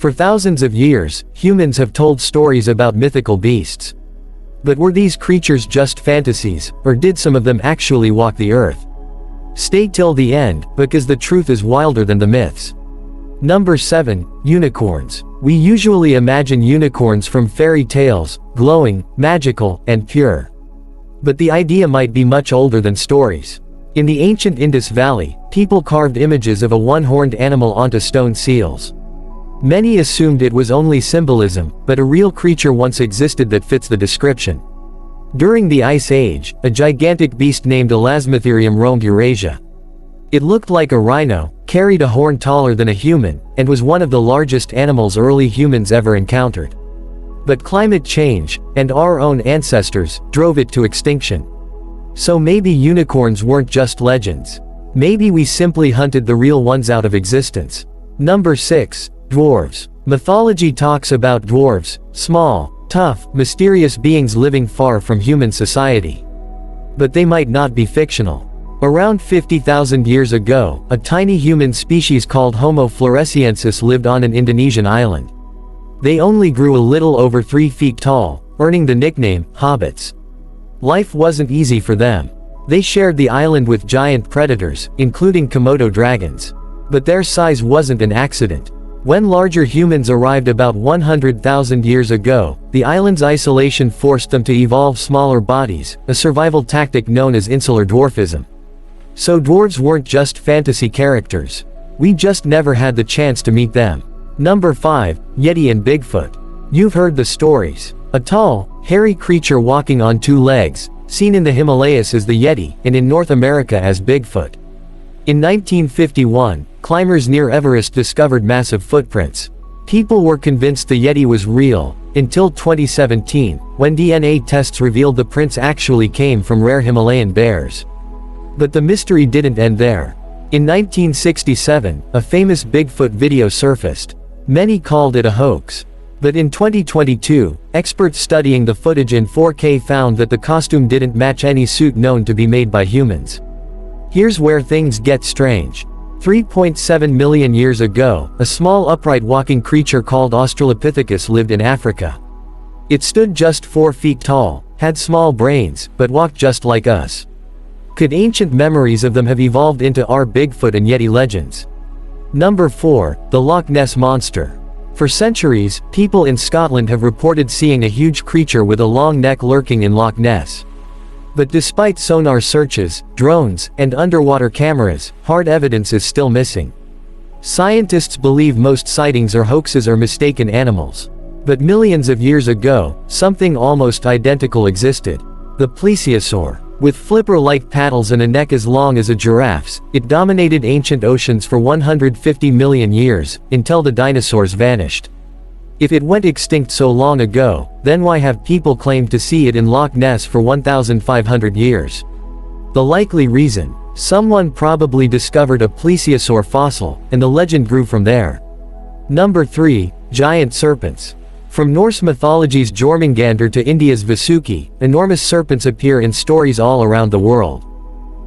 For thousands of years, humans have told stories about mythical beasts. But were these creatures just fantasies, or did some of them actually walk the earth? Stay till the end, because the truth is wilder than the myths. Number 7. Unicorns. We usually imagine unicorns from fairy tales, glowing, magical, and pure. But the idea might be much older than stories. In the ancient Indus Valley, people carved images of a one-horned animal onto stone seals. Many assumed it was only symbolism, but a real creature once existed that fits the description. During the Ice Age, a gigantic beast named Elasmotherium roamed Eurasia. It looked like a rhino, carried a horn taller than a human, and was one of the largest animals early humans ever encountered. But climate change, and our own ancestors, drove it to extinction. So maybe unicorns weren't just legends. Maybe we simply hunted the real ones out of existence. Number 6. Dwarves. Mythology talks about dwarves, small, tough, mysterious beings living far from human society. But they might not be fictional. Around 50,000 years ago, a tiny human species called Homo floresiensis lived on an Indonesian island. They only grew a little over 3 feet tall, earning the nickname, hobbits. Life wasn't easy for them. They shared the island with giant predators, including Komodo dragons. But their size wasn't an accident. When larger humans arrived about 100,000 years ago, the island's isolation forced them to evolve smaller bodies, a survival tactic known as insular dwarfism. So dwarves weren't just fantasy characters. We just never had the chance to meet them. Number 5. Yeti and Bigfoot. You've heard the stories. A tall, hairy creature walking on 2 legs, seen in the Himalayas as the Yeti, and in North America as Bigfoot. In 1951, climbers near Everest discovered massive footprints. People were convinced the Yeti was real, until 2017, when DNA tests revealed the prints actually came from rare Himalayan bears. But the mystery didn't end there. In 1967, a famous Bigfoot video surfaced. Many called it a hoax. But in 2022, experts studying the footage in 4K found that the costume didn't match any suit known to be made by humans. Here's where things get strange. 3.7 million years ago, a small upright walking creature called Australopithecus lived in Africa. It stood just 4 feet tall, had small brains, but walked just like us. Could ancient memories of them have evolved into our Bigfoot and Yeti legends? Number 4. The Loch Ness Monster. For centuries, people in Scotland have reported seeing a huge creature with a long neck lurking in Loch Ness. But despite sonar searches, drones, and underwater cameras, hard evidence is still missing. Scientists believe most sightings are hoaxes or mistaken animals. But millions of years ago, something almost identical existed. The plesiosaur. With flipper-like paddles and a neck as long as a giraffe's, it dominated ancient oceans for 150 million years, until the dinosaurs vanished. If it went extinct so long ago, then why have people claimed to see it in Loch Ness for 1,500 years? The likely reason: someone probably discovered a plesiosaur fossil, and the legend grew from there. Number 3. Giant serpents. From Norse mythology's Jormungandr to India's Vasuki, enormous serpents appear in stories all around the world.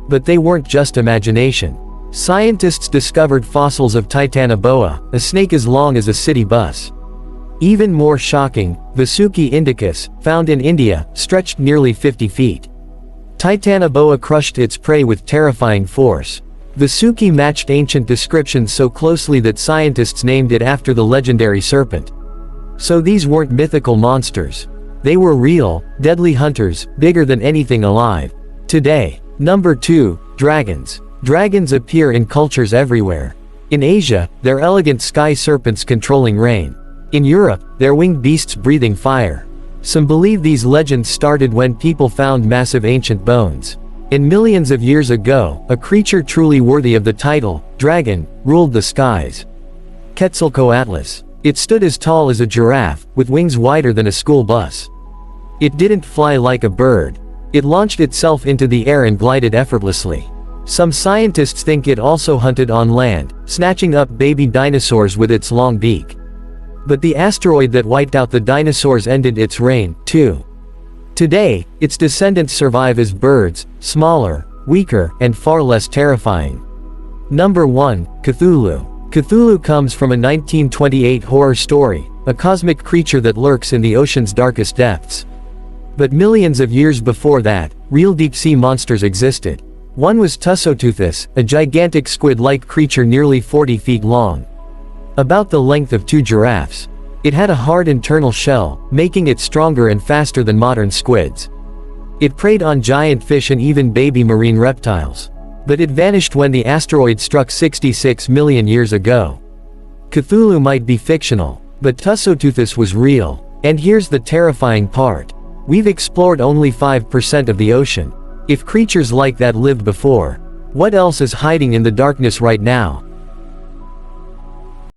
But they weren't just imagination. Scientists discovered fossils of Titanoboa, a snake as long as a city bus. Even more shocking, Vasuki indicus, found in India, stretched nearly 50 feet. Titanoboa crushed its prey with terrifying force. Vasuki matched ancient descriptions so closely that scientists named it after the legendary serpent. So these weren't mythical monsters. They were real, deadly hunters, bigger than anything alive. Today. Number 2. Dragons. Dragons appear in cultures everywhere. In Asia, they're elegant sky serpents controlling rain. In Europe, they're winged beasts breathing fire. Some believe these legends started when people found massive ancient bones. And millions of years ago, a creature truly worthy of the title, dragon, ruled the skies. Quetzalcoatlus. It stood as tall as a giraffe, with wings wider than a school bus. It didn't fly like a bird. It launched itself into the air and glided effortlessly. Some scientists think it also hunted on land, snatching up baby dinosaurs with its long beak. But the asteroid that wiped out the dinosaurs ended its reign, too. Today, its descendants survive as birds, smaller, weaker, and far less terrifying. Number 1. Cthulhu. Cthulhu comes from a 1928 horror story, a cosmic creature that lurks in the ocean's darkest depths. But millions of years before that, real deep-sea monsters existed. One was Tussotuthus, a gigantic squid-like creature nearly 40 feet long, about the length of 2 giraffes. It had a hard internal shell, making it stronger and faster than modern squids. It preyed on giant fish and even baby marine reptiles. But it vanished when the asteroid struck 66 million years ago. Cthulhu might be fictional, but Tussotuthus was real. And here's the terrifying part. We've explored only 5% of the ocean. If creatures like that lived before, what else is hiding in the darkness right now?